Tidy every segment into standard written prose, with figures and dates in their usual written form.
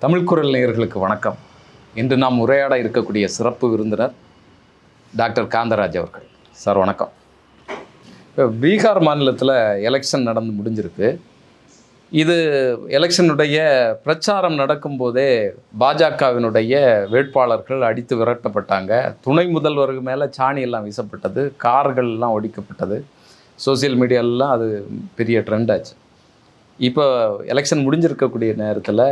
தமிழ் குரல் நேயர்களுக்கு வணக்கம். இன்று நாம் உரையாட இருக்கக்கூடிய சிறப்பு விருந்தினர் டாக்டர் காந்தராஜ் அவர்கள். சார் வணக்கம். இப்போ பீகார் மாநிலத்தில் எலெக்ஷன் நடந்து முடிஞ்சிருக்கு. இது எலெக்ஷனுடைய பிரச்சாரம் நடக்கும்போதே பாஜகவினுடைய வேட்பாளர்கள் அடித்து விரட்டப்பட்டாங்க. துணை முதல்வருக்கு மேலே சாணி எல்லாம் வீசப்பட்டது, கார்கள்லாம் ஒடிக்கப்பட்டது. சோசியல் மீடியாலெலாம் அது பெரிய ட்ரெண்ட் ஆச்சு. இப்போ எலெக்ஷன் முடிஞ்சிருக்கக்கூடிய நேரத்தில்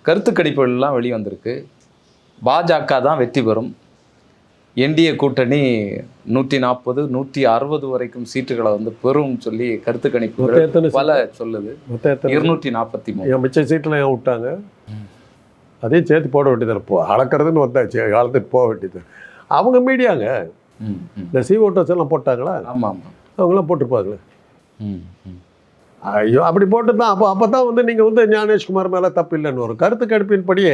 கருத்து கணிப்புகள்லாம் வெளிவந்திருக்கு. பாஜக தான் வெற்றி பெறும், என்டிஏ கூட்டணி 140 160 வரைக்கும் சீட்டுகளை பெறும் சொல்லி கருத்து கணிப்புகள் பல சொல்லுது. 243 மிச்ச சீட்டில் ஏன் விட்டாங்க? அதையும் சேர்த்து போட வேண்டியது. அளக்கிறதுன்னு வந்தாச்சு, அளந்துட்டு போக வேண்டியது. அவங்க மீடியாங்க இந்த ஓட்டர்ஸ் எல்லாம் போட்டாங்களா? ஆமாம் ஆமாம், அவங்களாம் போட்டுருப்பாங்களே. ஐயோ, அப்படி போட்டு தான் அப்போ தான் நீங்கள் ஞானேஷ்குமார் மேலே தப்பு இல்லைன்னு வரும். கருத்து கணிப்பின் படியே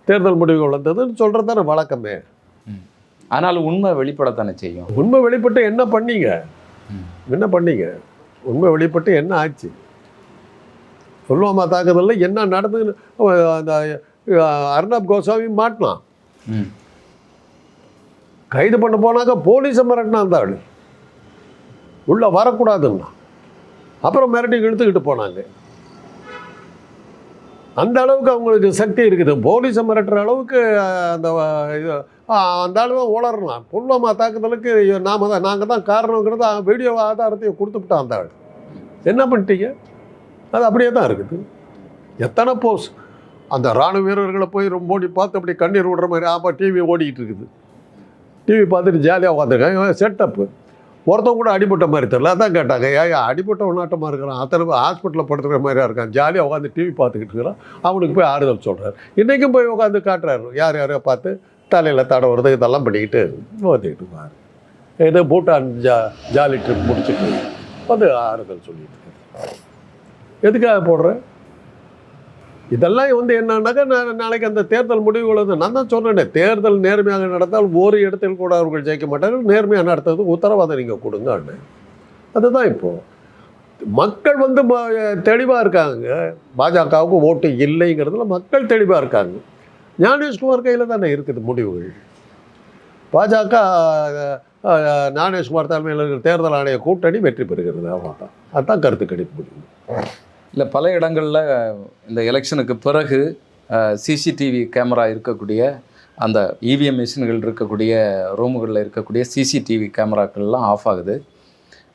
தேர்தல் முடிவுகள் வந்ததுன்னு சொல்கிறது தானே வழக்கமே. ஆனாலும் உண்மை வெளிப்படத்தானே செய்யும். உண்மை வெளிப்பட்டு என்ன பண்ணீங்க? உண்மை வெளிப்பட்டு என்ன ஆச்சு? புல்வாமா தாக்குதலில் என்ன நடந்ததுன்னு அந்த அர்ணப் கோஸ்வாமி மாட்டினான். கைது பண்ண போனாக்க போலீஸை மிரட்டினா அந்த ஆள் உள்ளே வரக்கூடாதுன்னா, அப்புறம் மிரட்டி இழுத்துக்கிட்டு போனாங்க. அந்த அளவுக்கு அவங்களுக்கு சக்தி இருக்குது. போலீஸை மிரட்டுற அளவுக்கு அந்த அளவு தான் உளரலாம். புல்வாமா தாக்குதலுக்கு நாங்கள் தான் காரணங்கிறத வீடியோ ஆதாரத்தையும் கொடுத்துவிட்டான் அந்த ஆள். என்ன பண்ணிட்டீங்க? அது அப்படியே தான் இருக்குது. எத்தனை போஸ் அந்த இராணுவ வீரர்களை போய் ரொம்ப ஓடி பார்த்து அப்படி கண்ணீர் விடுற மாதிரி. அப்போ டிவி ஓடிக்கிட்டு இருக்குது. டிவி பார்த்துட்டு ஜாலியாக உட்காந்துருக்காங்க. செட்டப்பு. ஒருத்தவங்க கூட அடிபட்ட மாதிரி தெரியல. அதான் கேட்டாங்க, ஏன் அடிபட்ட நாட்டமாக இருக்கிறான், அத்தனை ஹாஸ்பிட்டலில் படுத்துக்கிற மாதிரியா இருக்கான், ஜாலியாக உட்காந்து டிவி பார்த்துக்கிட்டு இருக்கிறான். அவனுக்கு போய் ஆறுதல் சொல்கிறார். இன்றைக்கும் போய் உட்காந்து காட்டுறாரு. யாரையோ பார்த்து தலையில் தடவுறது இதெல்லாம் பண்ணிக்கிட்டு வந்துக்கிட்டு இருப்பார். ஏதோ பூட்டான் ஜாலி ட்ரிப் முடிச்சுட்டு ஆறுதல் சொல்லிட்டு இருக்காரு. எதுக்காக போடுறேன் இதெல்லாம்? என்னன்னாக்கா நாளைக்கு அந்த தேர்தல் முடிவுகள் நான் தான் சொன்னேனே, தேர்தல் நேர்மையாக நடந்தால் ஒரு இடத்தில் கூட அவர்கள் ஜெயிக்க மாட்டார்கள். நேர்மையாக நடத்துறது உத்தரவாதம் நீங்கள் கொடுங்க. அதுதான் இப்போது மக்கள் தெளிவாக இருக்காங்க. பாஜகவுக்கு ஓட்டு இல்லைங்கிறதுல மக்கள் தெளிவாக இருக்காங்க. ஞானேஷ்குமார் கையில் தானே இருக்குது முடிவுகள். பாஜக ஞானேஷ்குமார் தலைமையில் இருக்கிற தேர்தல் ஆணைய கூட்டணி வெற்றி பெறுகிறது. அவ்வளோதான். அதுதான் கருத்து கணிப்பு முடிவு. இல்லை, பல இடங்களில் இந்த எலெக்ஷனுக்கு பிறகு சிசிடிவி கேமரா இருக்கக்கூடிய அந்த இவிஎம் மிஷின்கள் இருக்கக்கூடிய ரூமுகளில் இருக்கக்கூடிய சிசிடிவி கேமராக்கள்லாம் ஆஃப் ஆகுது.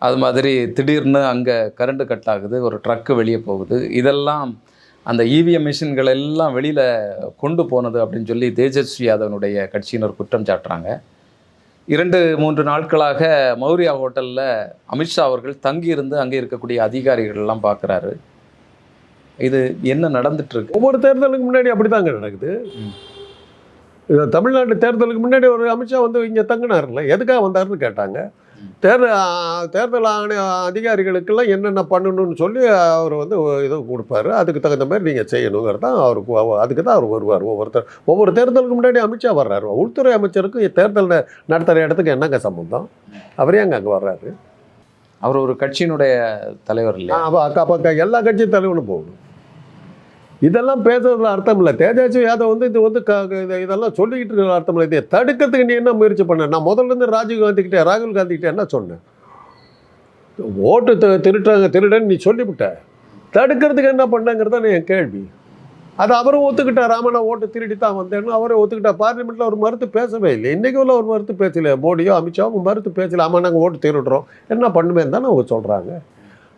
அது மாதிரி திடீர்னு அங்கே கரண்ட் கட் ஆகுது, ஒரு ட்ரக்கு வெளியே போகுது. இதெல்லாம் அந்த இவிஎம் மிஷின்கள் எல்லாம் வெளியில் கொண்டு போனது அப்படின்னு சொல்லி தேஜஸ்வி யாதவனுடைய கட்சியினர் குற்றம் சாட்டுறாங்க. 2-3 நாட்களாக மௌரியா ஹோட்டலில் அமித்ஷா அவர்கள் தங்கியிருந்து அங்கே இருக்கக்கூடிய அதிகாரிகள்லாம் பார்க்குறாரு. இது என்ன நடந்துட்டுருக்கு? ஒவ்வொரு தேர்தலுக்கு முன்னாடி அப்படி தாங்க நடக்குது. தமிழ்நாட்டு தேர்தலுக்கு முன்னாடி ஒரு அமித்ஷா இங்கே தங்கினார்ல, எதுக்காக வந்தாருன்னு கேட்டாங்க. தேர்தல் ஆணைய அதிகாரிகளுக்கெல்லாம் என்னென்ன பண்ணணும்னு சொல்லி அவர் இது கொடுப்பாரு. அதுக்கு தகுந்த மாதிரி நீங்கள் செய்யணுங்கிறது தான் அவருக்கு. அதுக்கு தான் அவர் வருவார். ஒவ்வொரு தேர்தலுக்கு முன்னாடி அமித்ஷா வர்றாரு. உள்துறை அமைச்சருக்கு தேர்தல் நடத்துகிற இடத்துக்கு என்னங்க சம்பந்தம்? அவரே அங்கே வர்றாரு. அவர் ஒரு கட்சியினுடைய தலைவர் இல்லையா? அப்போ எல்லா கட்சி தலைவனும் போகணும். இதெல்லாம் பேசுறதுல அர்த்தம் இல்லை. தேஜஸ்வி யாதவ் இதெல்லாம் சொல்லிக்கிட்டு இருக்கிற அர்த்தம் இல்லை. இதை தடுக்கிறதுக்கு நீ என்ன முயற்சி பண்ண? நான் முதல்ல ராகுல் காந்திக்கிட்ட என்ன சொன்னேன்? ஓட்டு திருடன்னு நீ சொல்லிவிட்ட, தடுக்கிறதுக்கு என்ன பண்ணங்கிறத என் கேள்வி. அது அவரும் ஒத்துக்கிட்டார். ராமனா ஓட்டு திருடி தான் வந்தேன்னு அவரே ஒத்துக்கிட்டார். பார்லிமெண்ட்டில் அவர் மறுத்து பேசவே இல்லை. இன்றைக்கும் அவர் மறுத்து பேசல. மோடியோ அமித்ஷாவும் மறுத்து பேசல. ஆமாம், நாங்கள் ஓட்டு திருடுறோம், என்ன பண்ணுவேன்னு தானே அவங்க சொல்கிறாங்க.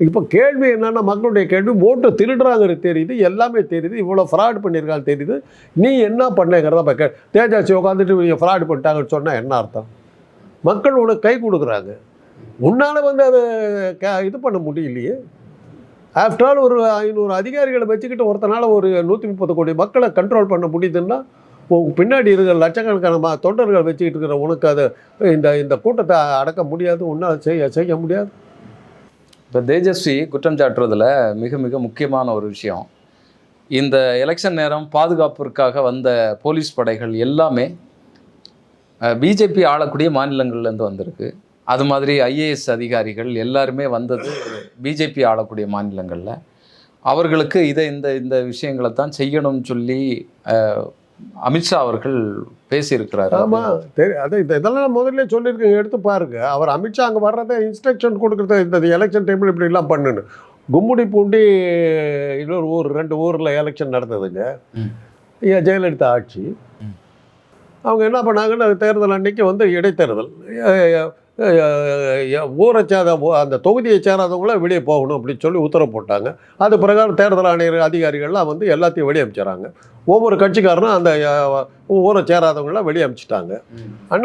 இப்போ கேள்வி என்னென்னா, மக்களுடைய கேள்வி ஓட்டு திருடுறாங்கிறது தெரியுது, எல்லாமே தெரியுது, இவ்வளோ ஃப்ராட் பண்ணியிருக்காங்க தெரியுது, நீ என்ன பண்ணேங்கிறத இப்போ தேஜஸ்வி உட்காந்துட்டு நீங்கள் ஃப்ராட் பண்ணிட்டாங்கன்னு சொன்னால் என்ன அர்த்தம்? மக்கள் உனக்கு கை கொடுக்குறாங்க, உன்னால் அதை இது பண்ண முடியலையே. ஆஃப்டர் ஆல் ஒரு 500 அதிகாரிகளை வச்சுக்கிட்டு ஒருத்தனால ஒரு 130 கோடி மக்களை கண்ட்ரோல் பண்ண முடியுதுன்னா, பின்னாடி இருக்கிற லட்சக்கணக்கான தொண்டர்கள் வச்சுக்கிட்டு இருக்கிற உனக்கு அதை இந்த கூட்டத்தை அடக்க முடியாது, உன்னால் செய்ய முடியாது. இப்போ தேஜஸ்வி குற்றம் சாட்டுறதுல மிக மிக முக்கியமான ஒரு விஷயம், இந்த எலெக்ஷன் நேரம் பாதுகாப்பிற்காக வந்த போலீஸ் படைகள் எல்லாமே பிஜேபி ஆளக்கூடிய மாநிலங்கள்லேருந்து வந்திருக்கு. அது மாதிரி ஐஏஎஸ் அதிகாரிகள் எல்லாருமே வந்தது பிஜேபி ஆளக்கூடிய மாநிலங்களில். அவர்களுக்கு இதை இந்த இந்த விஷயங்களை தான் செய்யணும்னு சொல்லி அமித்ஷா அவர்கள் பேசியிருக்கிறாரு. ஆமாம் இதெல்லாம் நான் முதல்ல சொல்லியிருக்கேன், எடுத்து பாருங்க. அவர் அமித்ஷா அங்கே வர்றதை இன்ஸ்ட்ரக்ஷன் கொடுக்குறது இந்த எலெக்ஷன் டைமில் இப்படிலாம் பண்ணணும். கும்முடி பூண்டி இன்னொரு ஊர் 2 ஊரில் எலெக்ஷன் நடந்ததுங்க. ஜெயலலிதா ஆட்சி. அவங்க என்ன பண்ணாங்கன்னா தேர்தல் அன்னைக்கு வந்து இடைத்தேர்தல் ஊரை சேர அந்த தொகுதியை சேராதவங்கள வெளியே போகணும் அப்படின்னு சொல்லி உத்தரவு போட்டாங்க. அது பிரகாரம் தேர்தல் ஆணையர் அதிகாரிகள்லாம் வந்து எல்லாத்தையும் வெளியே அனுப்பிச்சிடறாங்க. ஒவ்வொரு கட்சிக்காரனும் அந்த ஊரை சேராதவங்களாம் வெளியே அனுப்பிச்சிட்டாங்க.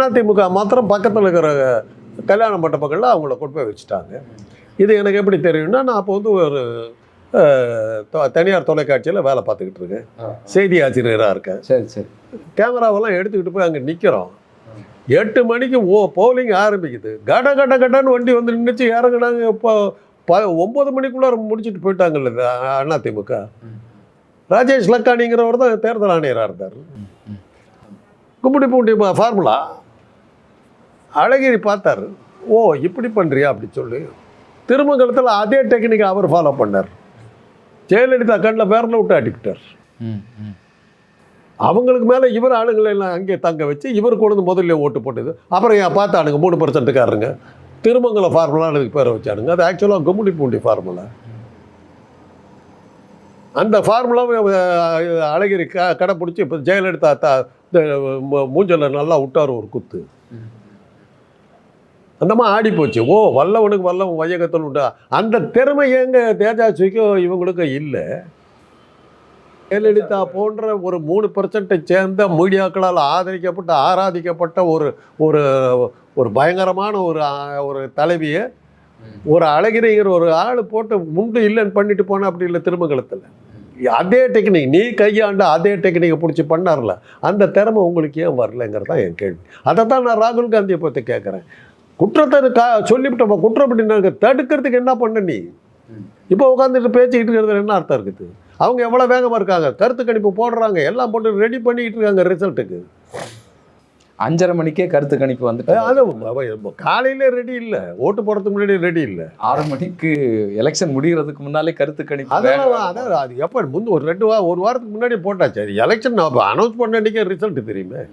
அதிமுக மாத்திரம் பக்கத்தில் இருக்கிற கல்யாண மண்டபங்கள்லாம் அவங்கள கொண்டு போய் வச்சுட்டாங்க. இது எனக்கு எப்படி தெரியும்னா, நான் அப்போ வந்து ஒரு தனியார் தொலைக்காட்சியில் வேலை பார்த்துக்கிட்டு இருக்கேன், செய்தி ஆசிரியராக இருக்கேன். சரி சரி. கேமராவெல்லாம் எடுத்துக்கிட்டு போய் அங்கே நிற்கிறோம். 8 மணிக்கு போலிங் ஆரம்பிக்குது. கட கட கடன்னு வண்டி வந்து நின்றுச்சு, இறங்குனாங்க. இப்போ 9 மணிக்குள்ளார முடிச்சுட்டு போயிட்டாங்கல்ல அதிமுக. ராஜேஷ் லக்கானிங்கிறவர் தான் தேர்தல் ஆணையராக இருந்தார். கும்முடி பூண்டி ஃபார்முலா அழகிரி பார்த்தார். ஓ இப்படி பண்ணுறியா அப்படி சொல்லி திருமங்கலத்தில் அதே டெக்னிக்கை அவர் ஃபாலோ பண்ணார். ஜெயலலிதா கண்ணில் பேரில் விட்டு அடிக்கிட்டார். அவங்களுக்கு மேலே இவர் ஆளுங்களை எல்லாம் அங்கே தங்க வச்சு இவர் கொண்டு முதல்ல ஓட்டு போட்டது. அப்புறம் ஏன் பார்த்தானுங்க 3%காரங்க திருமங்கலம் ஃபார்முலான்னு அதுக்கு பேரை வச்சானுங்க. அது ஆக்சுவலாக கும்முடி பூண்டி ஃபார்முலா. அந்த ஃபார்முலாவை அழகிரி கடைப்பிடிச்சி இப்போ ஜெயலலிதா மூஞ்சலில் நல்லா விட்டார் ஒரு குத்து. அந்தமாக ஆடி போச்சு. ஓ வல்லவனுக்கு வல்லவன் வையகத்தில் உண்டா. அந்த திறமை எங்க தேஜாஸ்விக்கும் இவங்களுக்கும் இல்லை. ஜெயலலிதா போன்ற ஒரு 3% சேர்ந்த மீடியாக்களால் ஆராதிக்கப்பட்ட ஒரு ஒரு பயங்கரமான ஒரு தலைவியை ஒரு அழகிரிங்கிற ஒரு ஆள் போட்டு முண்டு இல்லைன்னு பண்ணிட்டு போனா அப்படி இல்லை. திருமங்கலத்தில் அதே டெக்னிக் நீ கையாண்ட அதே டெக்னிக்கை பிடிச்சி பண்ணார்ல, அந்த திறமை உங்களுக்கு ஏன் வரலைங்கிறது தான் என் கேள்வி. அதை தான் நான் ராகுல் காந்தியை பற்றி கேட்குறேன். குற்றத்தை சொல்லிவிட்டோம், குற்றம் பண்ணி தடுக்கிறதுக்கு என்ன பண்ண நீ? இப்போ உட்காந்துட்டு பேசிக்கிட்டு இருக்கிறது என்ன அர்த்தம் இருக்குது? அவங்க எவ்வளோ வேகமாக இருக்காங்க, கருத்து கணிப்பு போடுறாங்க, எல்லாம் போட்டு ரெடி பண்ணிக்கிட்டு இருக்காங்க ரிசல்ட்டுக்கு. 5:30 மணிக்கே கருத்து கணிப்பு வந்துட்டு அது காலையிலே ரெடி இல்லை, ஓட்டு போடுறதுக்கு முன்னாடி ரெடி இல்லை. 6 மணிக்கு எலெக்ஷன் முடிகிறதுக்கு முன்னாலே கருத்து கணிப்பு. அதான் அது எப்போ ஒரு வாரத்துக்கு முன்னாடி போட்டாச்சு. அது எலெக்ஷன் அனௌன்ஸ் பண்ண அன்றைக்கே ரிசல்ட் தெரியுமே.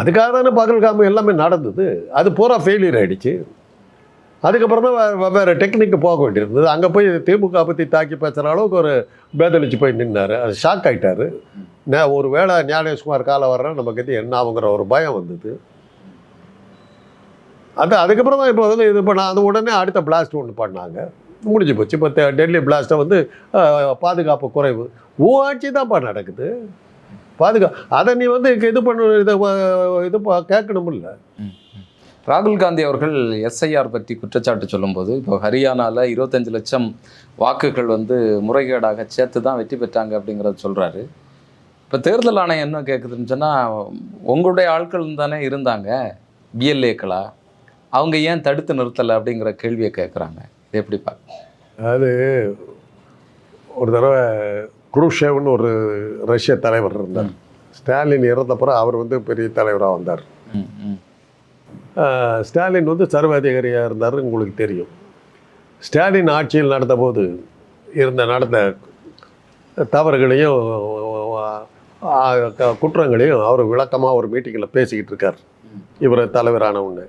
அதுக்காக தானே பகல்காம எல்லாமே நடந்தது. அது பூரா ஃபெயிலியர் ஆகிடுச்சு. அதுக்கப்புறம் தான் வேறு டெக்னிக்கு போக வேண்டியிருந்தது. அங்கே போய் திமுக பற்றி தாக்கி பேசுகிற அளவுக்கு ஒரு பேதளிச்சு போய் நின்னார். அது ஷாக் ஆகிட்டார். ஒரு வேளை ஞானேஷ்குமார் காலம் வர்றேன் நமக்கு இது என்ன ஆகுங்கிற ஒரு பயம் வந்தது. அதுக்கப்புறம் தான் இப்போ வந்து இது பண்ண அது உடனே அடுத்த பிளாஸ்ட் ஒன்று பண்ணாங்க, முடிஞ்சு போச்சு. இப்போ டெல்லி பிளாஸ்ட்டை வந்து பாதுகாப்பு குறைவு ஆட்சி தான்ப்பா நடக்குது. அதை நீ வந்து இது பண்ண இது கேட்கணும் இல்லை. ராகுல் காந்தி அவர்கள் எஸ்ஐஆர் பற்றி குற்றச்சாட்டு சொல்லும்போது, இப்போ ஹரியானாவில் 25 லட்சம் வாக்குகள் வந்து முறைகேடாக சேர்த்து தான் வெற்றி பெற்றாங்க அப்படிங்கிறத சொல்கிறாரு. இப்போ தேர்தல் ஆணையம் என்ன கேட்குதுன்னு சொன்னால், உங்களுடைய ஆட்கள் தானே இருந்தாங்க பிஎல்ஏக்களா, அவங்க ஏன் தடுத்து நிறுத்தலை அப்படிங்கிற கேள்வியை கேட்குறாங்க. இது எப்படி பார்க்க? அது ஒரு தடவை குரூஷேவ்னு ஒரு ரஷ்ய தலைவர் இருந்தார். ஸ்டாலின் இறந்தப்புறம் அவர் வந்து பெரிய தலைவராக வந்தார். ஸ்டாலின் வந்து சர்வாதிகாரியாக இருந்தார், உங்களுக்கு தெரியும். ஸ்டாலின் ஆட்சியில் நடந்தபோது நடந்த தவறுகளையும் குற்றங்களையும் அவர் விளக்கமாக ஒரு மீட்டிங்கில் பேசிக்கிட்டு இருக்கார். இவர் தலைவரான உடனே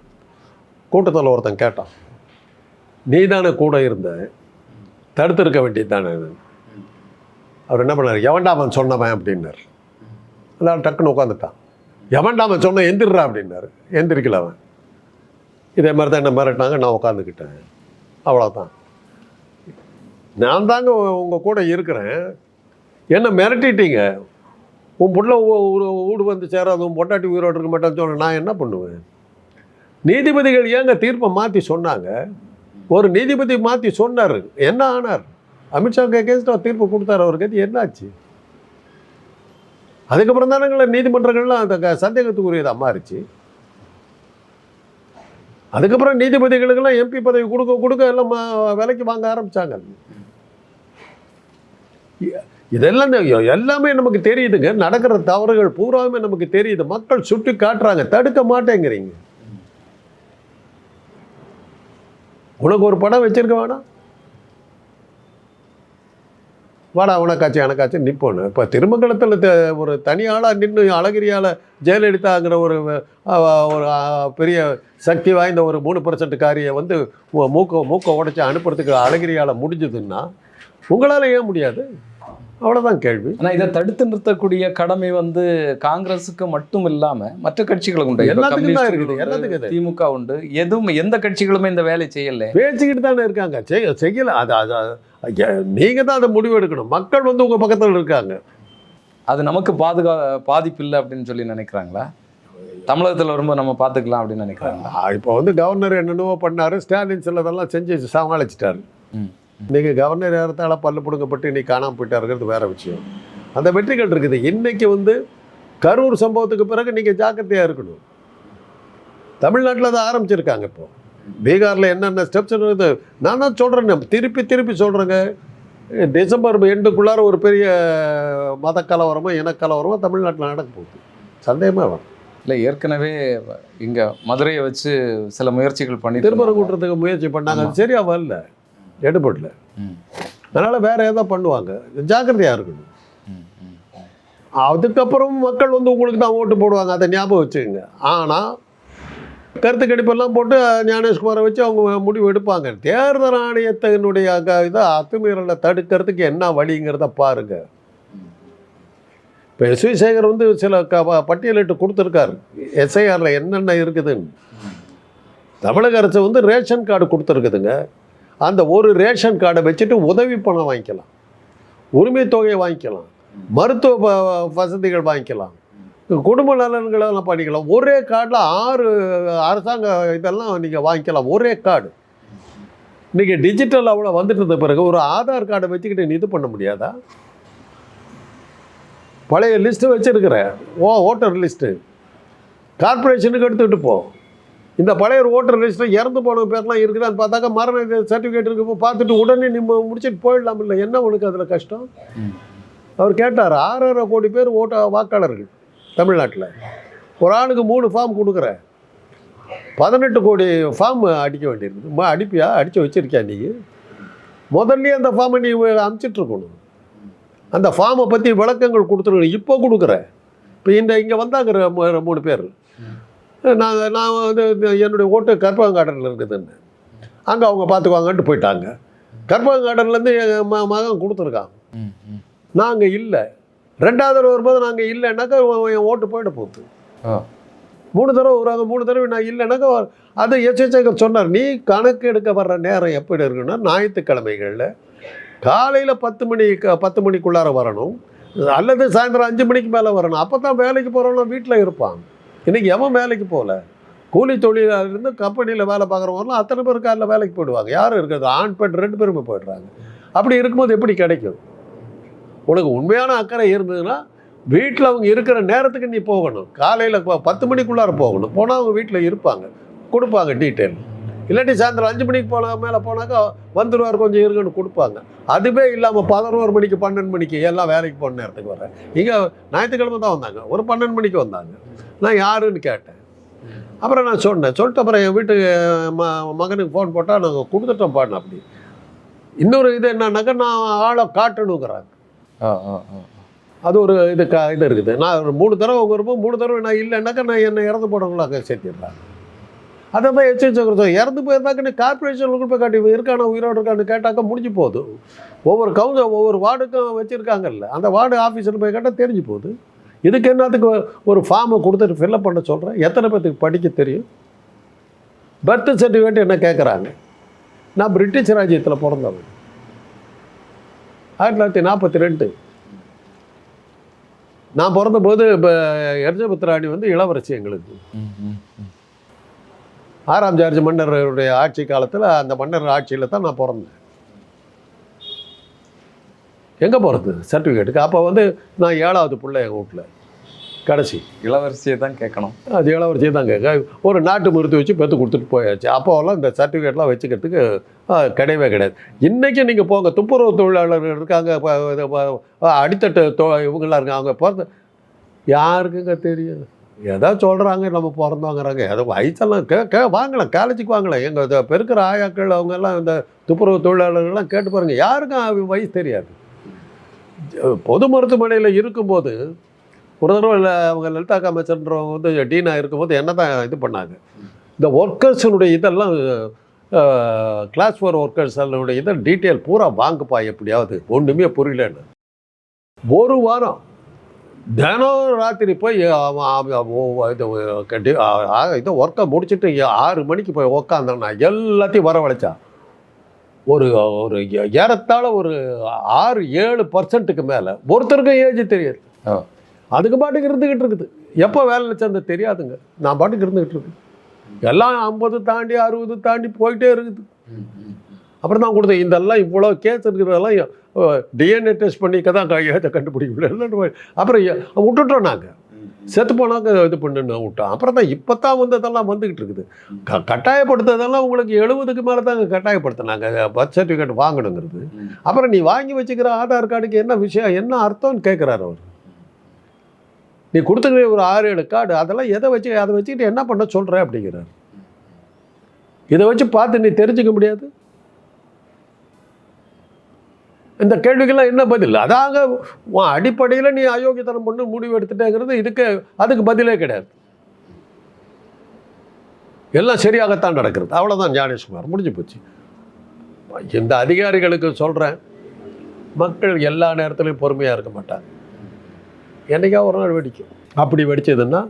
கூட்டத்தில் ஒருத்தன் கேட்டான், நீ தானே கூட இருந்த, தடுத்திருக்க வேண்டியது தானே. அவர் என்ன பண்ணார், எவன்டாமன் சொன்னவன் அப்படின்னார். எல்லாம் டக்குன்னு உட்காந்துட்டான். எவன்டாமன் சொன்ன எந்திரா அப்படின்னாரு. எந்திரிக்கல அவன். இதே மாதிரி தான் என்ன மிரட்டினாங்க, நான் உட்காந்துக்கிட்டேன், அவ்வளோதான். நான் தாங்க உங்கள் கூட இருக்கிறேன், என்ன மிரட்டிட்டீங்க, உன் புள்ள வீடு வந்து சேராது, உன் பொண்டாட்டி உயிரோடு இருக்க மாட்டேன்னு சொன்ன நான் என்ன பண்ணுவேன்? நீதிபதிகள் ஏங்க தீர்ப்பை மாற்றி சொன்னாங்க? ஒரு நீதிபதி மாற்றி சொன்னார், என்ன ஆனார்? அமித்ஷாவுக்கு அகேன்ஸ்டாக தீர்ப்பு கொடுத்தார். அவர் கதி என்னாச்சு? அதுக்கப்புறம் தானே நீதிமன்றங்கள்லாம் அந்த சந்தேகத்துக்குரியதாக மாறிச்சு. அதுக்கப்புறம் நீதிபதிகளுக்கெல்லாம் எம்பி பதவி கொடுக்க எல்லாம் விலைக்கு வாங்க ஆரம்பித்தாங்க. இதெல்லாம் எல்லாமே நமக்கு தெரியுதுங்க. நடக்கிற தவறுகள் பூராவுமே நமக்கு தெரியுது. மக்கள் சுட்டி காட்டுறாங்க, தடுக்க மாட்டேங்கிறீங்க. உனக்கு ஒரு படம் வச்சிருக்க வேணாம்? வாடா உனக்காச்சு எனக்காச்சு நிற்போன்னு. இப்போ திருமங்கலத்தில் ஒரு தனியாளாக நின்று அழகிரியால் ஜெயலலிதாங்கிற ஒரு ஒரு பெரிய சக்தி வாய்ந்த ஒரு 3% காரியை வந்து மூக்க உடைச்சி அனுப்புறதுக்கு அழகிரியால் முடிஞ்சதுன்னா உங்களால் ஏன் முடியாது? அவ்வளோதான் கேள்வி. ஆனால் இதை தடுத்து நிறுத்தக்கூடிய கடமை வந்து காங்கிரஸுக்கு மட்டும் இல்லாமல் மற்ற கட்சிகளுக்கு உண்டு. எல்லாத்துக்கும் தான் இருக்குது. எல்லாத்துக்கும் திமுக உண்டு. எதுவும் எந்த கட்சிகளுமே இந்த வேலை செய்யலை. பேச்சுக்கிட்டு தானே இருக்காங்க. செய்யலை. அது நீங்கள் தான் அதை முடிவு எடுக்கணும். மக்கள் வந்து உங்கள் பக்கத்தில் இருக்காங்க. அது நமக்கு பாதிப்பு இல்லை அப்படின்னு சொல்லி நினைக்கிறாங்களா? தமிழகத்தில் வரும்போது நம்ம பார்த்துக்கலாம் அப்படின்னு நினைக்கிறாங்களா? இப்போ வந்து கவர்னர் என்னென்னவோ பண்ணார். ஸ்டாலின் சிலதெல்லாம் செஞ்சு சமாளிச்சிட்டாரு. இன்றைக்கி கவர்னர் ஏறத்தால பல்லு பிடுங்கப்பட்டு இன்றைக்கி காணாமல் போயிட்டாருங்கிறது வேறு விஷயம். அந்த வெற்றிகள் இருக்குது. இன்றைக்கி வந்து கரூர் சம்பவத்துக்கு பிறகு நீங்கள் ஜாக்கிரதையாக இருக்கணும். தமிழ்நாட்டில் அதை ஆரம்பிச்சிருக்காங்க. இப்போது பீகாரில் என்னென்ன ஸ்டெப்ஸ் இருக்குது நான் தான் சொல்கிறேன். திருப்பி சொல்கிறேங்க. டிசம்பர் எண்டுக்குள்ளார ஒரு பெரிய மத கலவரமோ இனக்கலவரமோ தமிழ்நாட்டில் நடக்க போகுது. சந்தேகமாக வரும். இல்லை, ஏற்கனவே இங்கே மதுரையை வச்சு சில முயற்சிகள் பண்ணி திருப்பரங்குன்றத்துக்கு முயற்சி பண்ணாங்க. அது சரியாக வரல, எடுபடல. அதனால் வேறு ஏதோ பண்ணுவாங்க. ஜாக்கிரதையாக இருக்கணும். அதுக்கப்புறம் மக்கள் வந்து உங்களுக்கு தான் ஓட்டு போடுவாங்க. அதை ஞாபகம் வச்சுக்கோங்க. ஆனால் கருத்து கணிப்பெல்லாம் போட்டு ஞானேஷ்குமாரை வச்சு அவங்க முடிவு எடுப்பாங்க. தேர்தல் ஆணையத்தினுடைய இதை அத்துமீறலை தடுக்கிறதுக்கு என்ன வழிங்கிறத பாருங்கள். இப்போ எஸ்வி சேகர் வந்து சில பட்டியலிட்டு கொடுத்துருக்காரு. எஸ்ஐஆரில் என்னென்ன இருக்குதுன்னு. தமிழக அரசு வந்து ரேஷன் கார்டு கொடுத்துருக்குதுங்க. அந்த ஒரு ரேஷன் கார்டை வச்சுட்டு உதவி பணம் வாங்கிக்கலாம், உரிமை தொகையை வாங்கிக்கலாம், மருத்துவ வசதிகள் வாங்கிக்கலாம், குடும்ப நலன்களெல்லாம் பண்ணிக்கலாம். ஒரே கார்டில் 6 அரசாங்க இதெல்லாம் நீங்கள் வாங்கிக்கலாம். ஒரே கார்டு. இன்றைக்கி டிஜிட்டல் அவ்வளோ வந்துட்டு பிறகு ஒரு ஆதார் கார்டை வச்சுக்கிட்டு நீ இது பண்ண முடியாதா? பழைய லிஸ்ட்டு வச்சுருக்கிறேன். ஓட்டர் லிஸ்ட்டு கார்பரேஷனுக்கு எடுத்துக்கிட்டு போ. இந்த பழைய ஓட்டர் லிஸ்ட்டில் இறந்து போன பேர்லாம் இருக்குதான்னு பார்த்தாக்கா மரண சர்டிஃபிகேட் இருக்கு. பார்த்துட்டு உடனே நீ முடிச்சுட்டு போயிடலாம். இல்லை, என்ன உனக்கு அதில் கஷ்டம்? அவர் கேட்டார். 6.5 கோடி பேர் வாக்காளர்கள் தமிழ்நாட்டில். ஒரு ஆளுக்கு 3 ஃபார்ம் கொடுக்குறேன். 18 கோடி ஃபார்ம் அடிக்க வேண்டியிருக்குது. அடிப்பியா? அடித்து வச்சுருக்கியா? நீ முதல்ல அந்த ஃபார்மை நீ அனுப்பிச்சிட்ருக்கணும். அந்த ஃபார்மை பற்றி விளக்கங்கள் கொடுத்துருக்கணும். இப்போ கொடுக்குறேன். இப்போ இங்கே வந்தாங்க 3 பேர். நான் வந்து என்னுடைய ஓட்டு கற்பகங்கார்டனில் இருக்குதுன்னு அங்கே அவங்க பார்த்துக்குவாங்கன்ட்டு போயிட்டாங்க. கற்பகங்கார்டன்லேருந்து என் மகன் கொடுத்துருக்கான். நாங்கள் இல்லை. 2வது தடவை வரும்போது நாங்கள் இல்லைன்னாக்கா என் ஓட்டு போயிட போகுது. 3 தடவை வருவாங்க. 3 தடவை நான் இல்லைன்னாக்கா அது எஸ்எஸ்ஏகர் சொன்னார். நீ கணக்கு எடுக்க வர்ற நேரம் எப்படி இருக்குன்னா ஞாயிற்றுக்கிழமைகளில் காலையில் 10 மணிக்குள்ளார வரணும், அல்லது சாயந்தரம் 5 மணிக்கு மேலே வரணும். அப்போ தான் வேலைக்கு போகிறவங்க வீட்டில் இருப்பான். இன்றைக்கி எவன் வேலைக்கு போகல? கூலி தொழிலாளர் இருந்து கம்பெனியில் வேலை பார்க்குறவங்கலாம் அத்தனை பேர் காரில் வேலைக்கு போயிடுவாங்க. யாரும் இருக்கிறது? ஆண் பெண் 2 பேருமே போயிடுறாங்க. அப்படி இருக்கும்போது எப்படி கிடைக்கும்? உனக்கு உண்மையான அக்கறை இருந்ததுன்னா வீட்டில் அவங்க இருக்கிற நேரத்துக்கு நீ போகணும். காலையில் 10 மணிக்குள்ளார போகணும். போனால் அவங்க வீட்டில் இருப்பாங்க, கொடுப்பாங்க டீட்டெயில். இல்லாட்டி சாயந்தரம் 5 மணிக்கு மேலே போனாக்கா வந்துடுவார், கொஞ்சம் இருக்குன்னு கொடுப்பாங்க. அதுவே இல்லாமல் 11 மணிக்கு 12 மணிக்கு எல்லாம் வேலைக்கு போன நேரத்துக்கு வரேன். இங்கே ஞாயிற்றுக்கிழமை தான் வந்தாங்க. ஒரு 12 மணிக்கு வந்தாங்க. நான் யாருன்னு கேட்டேன். அப்புறம் நான் சொல்லிட்டு அப்புறம் என் வீட்டுக்கு மகனுக்கு ஃபோன் போட்டால் நாங்கள் கொடுத்துட்டோம் பாடின. அப்படி இன்னொரு இது என்னன்னாக்கா நான் ஆளை காட்டணுங்கிறாங்க. அது ஒரு இது இருக்குது. நான் 3 தடவை அவங்க வரும்போது 3 தடவை நான் இல்லைன்னாக்கா நான் என்னை இறந்து போனவங்களாக சேர்த்திடுறாங்க. அதை தான் எச்சரிக்கை. இறந்து போயிருந்தாக்கன்னு கார்பரேஷன் போய் காட்டி இருக்கான உயிரோடு இருக்கான்னு கேட்டாக்கா முடிஞ்சு போகுது. ஒவ்வொரு வார்டுக்கும் வச்சுருக்காங்கல்ல, அந்த வார்டு ஆஃபீஸில் போய் கேட்டால் தெரிஞ்சு போகுது. இதுக்கு என்னத்துக்கு ஒரு ஃபார்மை கொடுத்துட்டு ஃபில்லப் பண்ண சொல்கிறேன்? எத்தனை பேர்த்துக்கு படிக்க தெரியும்? பர்த் சர்டிஃபிகேட் என்ன கேட்குறாங்க? நான் பிரிட்டிஷ் ராஜ்யத்தில் பிறந்தவன். 1942 நான் பிறந்தபோது இப்போ எலிசபெத் ராணி வந்து இளவரசி. எங்களுக்கு 6ஆம் ஜார்ஜ் மன்னருடைய ஆட்சி காலத்தில் அந்த மன்னர் ஆட்சியில் தான் நான் பிறந்தேன். எங்கே போகிறது சர்டிஃபிகேட்டுக்கு? அப்போ வந்து நான் 7வது பிள்ளை எங்கள் வீட்டில் கடைசி. இளவரசியை தான் கேட்கணும். அது இளவரசியை தான் கேட்க. ஒரு நாட்டு மருத்துவ வச்சு பெற்று கொடுத்துட்டு போயாச்சு. அப்போல்லாம் இந்த சர்டிஃபிகேட்லாம் வச்சுக்கிறதுக்கு கிடையவே கிடையாது. இன்றைக்கி நீங்கள் போங்க, துப்புரவு தொழிலாளர்கள் இருக்காங்க, அடித்தட்டு இவங்களாம் இருக்காங்க. அவங்க பிறந்த யாருக்குங்க தெரியும்? ஏதாவது சொல்கிறாங்க நம்ம பிறந்தவங்கிறாங்க. ஏதோ வயசெல்லாம் வாங்கலாம், காலேஜுக்கு வாங்கலாம். எங்கள் பெருக்கிற ஆயாக்கள் அவங்கெல்லாம் இந்த துப்புரவு தொழிலாளர்கள்லாம் கேட்டு பாருங்கள், யாருக்கும் வயசு தெரியாது. பொது மருத்துவமனையில் இருக்கும்போது ஒரு தடவை அவங்க லலிதா காமேஸ்வரன்றவங்க வந்து டீனாக இருக்கும்போது என்ன தான் இது பண்ணாங்க, இந்த ஒர்க்கர்ஸனுடைய இதெல்லாம் கிளாஸ் 4 ஒர்க்கர்ஸனுடைய இதை டீட்டெயில் பூரா வாங்குப்பா எப்படியாவது, ஒன்றுமே புரியலன்னு. ஒரு வாரம் தினம் ராத்திரி போய் இதை ஒர்க்கை முடிச்சுட்டு 6 மணிக்கு போய் உக்காந்தோன்னா எல்லாத்தையும் வரவழைச்சா ஒரு ஏறத்தாழ ஒரு 6-7% மேலே ஒருத்தருக்கும் ஏஜ் தெரியாது. அதுக்கு பாட்டுக்கு இருந்துக்கிட்டு இருக்குது. எப்போ வேலை சேர்ந்த தெரியாதுங்க. நான் பாட்டுக்கு இருந்துக்கிட்டு இருக்கு. எல்லாம் 50 தாண்டி 60 தாண்டி போயிட்டே இருக்குது. அப்புறம் தான் கொடுத்தேன், இதெல்லாம் இவ்வளோ கேஸ் இருக்கிறதெல்லாம் டிஎன்ஏ டெஸ்ட் பண்ணிக்க தான் ஏஜை கண்டுபிடிக்க முடியல. அப்புறம் விட்டுட்டோம் நாங்கள். செத்து போனாக்க இது பண்ணுன்னு விட்டோம். அப்புறம் தான் இப்போ தான் வந்து அதெல்லாம் வந்துக்கிட்டு இருக்குது. கட்டாயப்படுத்துறதெல்லாம் உங்களுக்கு 70க்கு மேலே தாங்க கட்டாயப்படுத்தினாங்க பர்த் சர்டிஃபிகேட் வாங்கணுங்கிறது. அப்புறம் நீ வாங்கி வச்சுக்கிற ஆதார் கார்டுக்கு என்ன விஷயம், என்ன அர்த்தம்னு கேட்குறாரு அவர். நீ கொடுத்துக்கிற ஒரு 6-7 கார்டு, அதெல்லாம் அதை வச்சுக்கிட்டு என்ன பண்ண சொல்கிற அப்படிங்கிறார். இதை வச்சு பார்த்து நீ தெரிஞ்சுக்க முடியாது. இந்த கேள்விக்கெல்லாம் என்ன பதில்? அதாங்க அடிப்படையில் நீ அயோக்கியத்தனம் பண்ணு முடிவு எடுத்துட்டேங்கிறது. அதுக்கு பதிலே கிடையாது. எல்லாம் சரியாகத்தான் நடக்கிறது. அவ்வளோதான் ஞானேஷ்குமார், முடிஞ்சு போச்சு. இந்த அதிகாரிகளுக்கு சொல்கிறேன், மக்கள் எல்லா நேரத்துலையும் பொறுமையாக இருக்க மாட்டாங்க. என்னைக்கா ஒரு நாள் வெடிக்கும். அப்படி வெடிச்சதுன்னா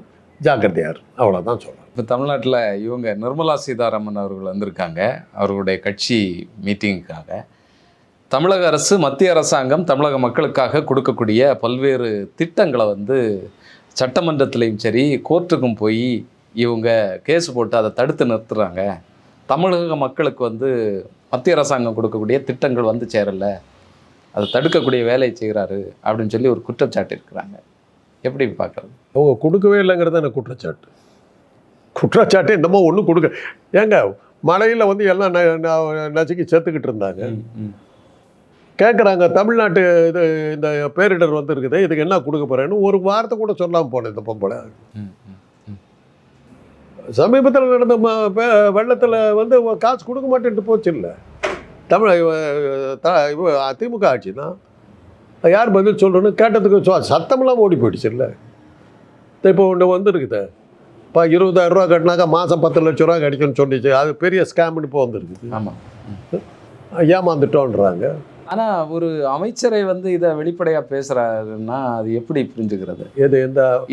ஜாக்கிரதையார், அவ்வளோதான் சொல்கிறேன். இப்போ தமிழ்நாட்டில் இவங்க நிர்மலா சீதாராமன் அவர்கள் வந்திருக்காங்க அவர்களுடைய கட்சி மீட்டிங்குக்காக. தமிழக அரசு, மத்திய அரசாங்கம் தமிழக மக்களுக்காக கொடுக்கக்கூடிய பல்வேறு திட்டங்களை வந்து சட்டமன்றத்திலையும் சரி கோர்ட்டுக்கும் போய் இவங்க கேஸ் போட்டு அதை தடுத்து நிறுத்துறாங்க. தமிழக மக்களுக்கு வந்து மத்திய அரசாங்கம் கொடுக்கக்கூடிய திட்டங்கள் வந்து சேரலை, அதை தடுக்கக்கூடிய வேலையை செய்கிறாரு அப்படின்னு சொல்லி ஒரு குற்றச்சாட்டு இருக்கிறாங்க. எப்படி பார்க்குறது? அவங்க கொடுக்கவே இல்லைங்கிறது எனக்கு குற்றச்சாட்டு என்னமோ ஒன்றும் கொடுக்க. ஏங்க மழையில் வந்து எல்லாம் நசுக்கி செத்துக்கிட்டு இருந்தாங்க. கேட்குறாங்க, தமிழ்நாட்டு இது இந்த பேரிடர் வந்து இருக்குது, இதுக்கு என்ன கொடுக்க போகிறேன்னு ஒரு வார்த்தை கூட சொல்லாமல் போனேன் இந்த பொம்பளை. சமீபத்தில் நடந்த வெள்ளத்தில் வந்து காசு கொடுக்க மாட்டேன்ட்டு போச்சு. இல்லை திமுக ஆட்சி தான். யார் பதில் சொல்கிறேன்னு கேட்டதுக்கு சத்தமெல்லாம் ஓடி போயிடுச்சு. இல்லை இப்போ ஒன்று வந்துருக்குது, இப்போ 20,000 ரூபா கட்டினாக்கா மாதம் 10 லட்ச ரூபா கிடைக்கும்னு சொல்லிச்சு. அது பெரிய ஸ்கேம்னு இப்போ வந்துருக்குது. ஆமாம், ஏமாந்துட்டோன்றாங்க. ஆனால் ஒரு அமைச்சரை வந்து இதை வெளிப்படையாக பேசுகிறாருன்னா அது எப்படி புரிஞ்சுக்கிறது? எது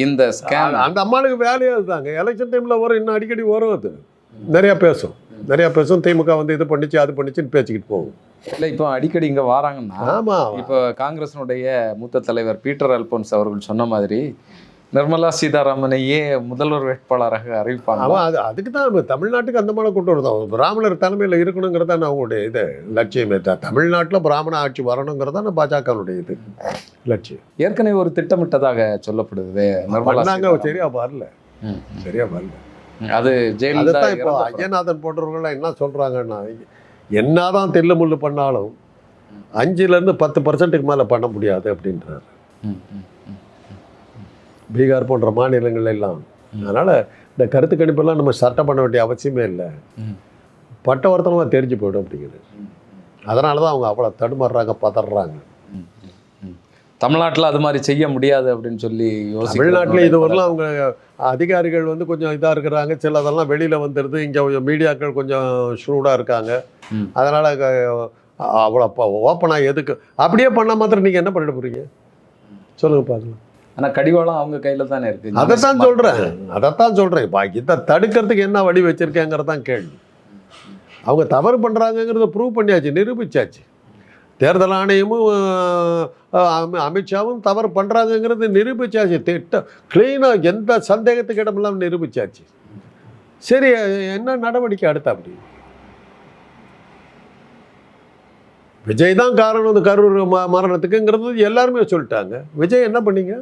இந்த ஸ்கேம்? அந்த அம்மாளுக்கு வேலையே அதுதாங்க. எலெக்ஷன் டைமில் வரும், இன்னும் அடிக்கடி வரும். அது நிறையா பேசும். திமுக வந்து இது பண்ணிச்சு அது பண்ணிச்சுன்னு பேசிக்கிட்டு போகும். இல்லை இப்போ அடிக்கடி இங்கே வராங்கன்னா, ஆமாம், இப்போ காங்கிரஸினுடைய மூத்த தலைவர் பீட்டர் அல்போன்ஸ் அவர்கள் சொன்ன மாதிரி நிர்மலா சீதாராமனையே முதல்வர் வேட்பாளராக அறிவிப்பாங்க. அவன் அதுக்கு தான் தமிழ்நாட்டுக்கு அந்த மாதிரி கொண்டு வருதான். பிராமணர் தலைமையில் இருக்கணுங்கிறது தான் அவங்களுடைய இது லட்சியமே. தமிழ்நாட்டில் பிராமண ஆட்சி வரணுங்கிறதான் பாஜகனுடைய இது லட்சியம். ஏற்கனவே ஒரு திட்டமிட்டதாக சொல்லப்படுது. சரியா வரல. அது அதுதான் இப்போ ஐயநாதன் போன்றவர்கள்லாம் என்ன சொல்கிறாங்கன்னா, என்னதான் தெல்லு முள்ளு பண்ணாலும் 5% 10% மேலே பண்ண முடியாது அப்படின்றாரு. பீகார் போன்ற மாநிலங்கள் எல்லாம். அதனால் இந்த கருத்து கணிப்பெல்லாம் நம்ம சட்டம் பண்ண வேண்டிய அவசியமே இல்லை. பட்டவர்த்தனமாக தெரிஞ்சு போய்டும் அப்படிங்கிறது. அதனால தான் அவங்க அவ்வளோ தடுமாறுறாங்க, பதறாங்க. தமிழ்நாட்டில் அது மாதிரி செய்ய முடியாது அப்படின்னு சொல்லி தமிழ்நாட்டில் இதுவரைலாம் அவங்க அதிகாரிகள் வந்து கொஞ்சம் இதாக இருக்கிறாங்க. சிலதெல்லாம் வெளியில் வந்துடுது. இங்கே மீடியாக்கள் கொஞ்சம் ஷூடாக இருக்காங்க. அதனால் அவ்வளோ ஓப்பனாக எதுக்கு அப்படியே பண்ணால் மாத்திரம் நீங்கள் என்ன பண்ணிட போகிறீங்க சொல்லுங்கள் பார்க்கலாம். ஆனால் கடிவாளம் அவங்க கையில் தானே இருக்குது. அதைத்தான் சொல்கிறேன். பாக்கி இதை தடுக்கிறதுக்கு என்ன வழி வச்சுருக்கேங்கிறது தான் கேள்வி. அவங்க தவறு பண்ணுறாங்கங்கிறத ப்ரூவ் பண்ணியாச்சு, நிரூபித்தாச்சு. தேர்தல் ஆணையமும் அமித்ஷாவும் தவறு பண்ணுறாங்கங்கிறது நிரூபித்தாச்சு. திட்டம் க்ளீனாக எந்த சந்தேகத்துக்கு இடமெல்லாம் நிரூபித்தாச்சு. சரி, என்ன நடவடிக்கை அடுத்த? அப்படி விஜய் தான் காரணம் இந்த கரூர் மரணத்துக்குங்கிறது எல்லாருமே சொல்லிட்டாங்க. விஜய் என்ன பண்ணீங்க?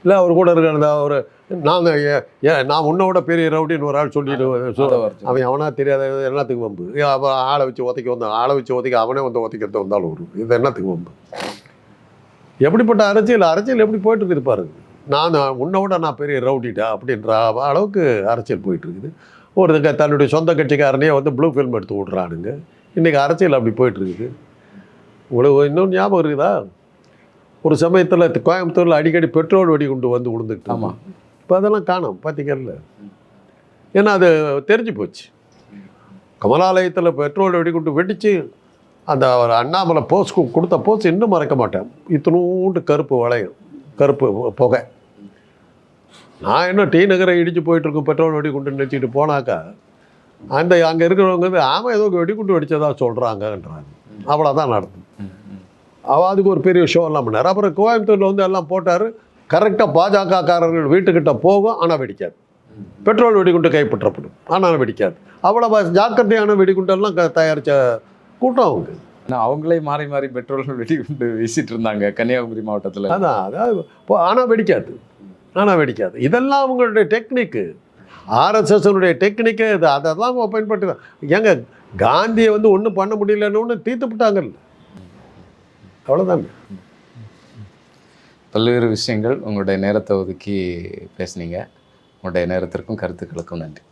இல்லை அவர் கூட இருக்கிற ஒரு நான் உன்னோட பெரிய ரவுடின்னு ஒரு ஆள் சொல்லிட்டு அவன் அவனா தெரியாத என்னத்துக்கு வம்பு? ஆளை வச்சு ஒதைக்க அவனே வந்து ஒதைக்கிறது வந்தாலும் ஒரு இது என்னத்துக்கு வம்பு? எப்படிப்பட்ட அரசியல் எப்படி போயிட்டு இருக்குது பாருங்க. நான் பெரிய ரவுடிட்டா அப்படின்ற அளவுக்கு அரசியல் போயிட்டு இருக்குது. ஒரு தன்னுடைய சொந்த கட்சிக்காரனையே வந்து ப்ளூ ஃபில்ம் எடுத்து விட்றானுங்க. இன்றைக்கி அரசியல் அப்படி போயிட்டுருக்குது. உங்களுக்கு இன்னொன்று ஞாபகம் இருக்குதா? ஒரு சமயத்தில் கோயம்புத்தூரில் அடிக்கடி பெட்ரோல் வெடிகுண்டு வந்து விழுந்துக்கிட்டு. ஆமாம். இப்போ அதெல்லாம் காணோம், பார்த்தீங்கல்ல. ஏன்னா அது தெரிஞ்சு போச்சு. கமலாலயத்தில் பெட்ரோல் வெடிகுண்டு வெடித்து அந்த ஒரு அண்ணாமலை போஸ் கொடுத்த போஸ் இன்னும் மறக்க மாட்டேன். இத்தினூண்டு கருப்பு வளையம், கருப்பு புகை. நான் என்ன டி நகரை இடித்து போயிட்டுருக்கோம் பெட்ரோல் வெடிகுண்டு நினச்சிட்டு போனாக்கா அந்த அங்கே இருக்கிறவங்க வந்து ஆமாம் ஏதோ வெடிகுண்டு வெடித்ததாக சொல்கிறாங்கன்றாங்க. அவ்வளோதான் நடக்கும். அதுக்கு ஒரு பெரிய ஷோ எல்லாம் பண்ணார். அப்புறம் கோயம்புத்தூரில் வந்து எல்லாம் போட்டார். கரெக்டாக பாஜகக்காரர்கள் வீட்டுக்கிட்ட போகும், ஆனால் வெடிக்காது. பெட்ரோல் வெடிகுண்டு கைப்பற்றப்படும், ஆனால் வெடிக்காது. அவ்வளோ ஜாக்கிரதையான வெடிகுண்டெல்லாம் தயாரித்த கூட்டம் அவங்க. ஆனால் அவங்களே மாறி மாறி பெட்ரோல் வெடிகுண்டு வீசிட்டு இருந்தாங்க கன்னியாகுமரி மாவட்டத்தில். அதாவது ஆனால் வெடிக்காது, ஆனால் வெடிக்காது. இதெல்லாம் அவங்களுடைய டெக்னிக்கு, ஆர்எஸ்எஸ்னுடைய டெக்னிக்கு. அதெல்லாம் பயன்படுத்தி ஏங்க காந்தியை வந்து ஒன்றும் பண்ண முடியலன்னு ஒன்று தீர்த்துப்பிட்டாங்கல்ல, அவ்வளோதாங்க. பல்வேறு விஷயங்கள் உங்களுடைய நேரத்தை ஒதுக்கி பேசுனீங்க. உங்களுடைய நேரத்திற்கும் கருத்துக்களுக்கும் நன்றி.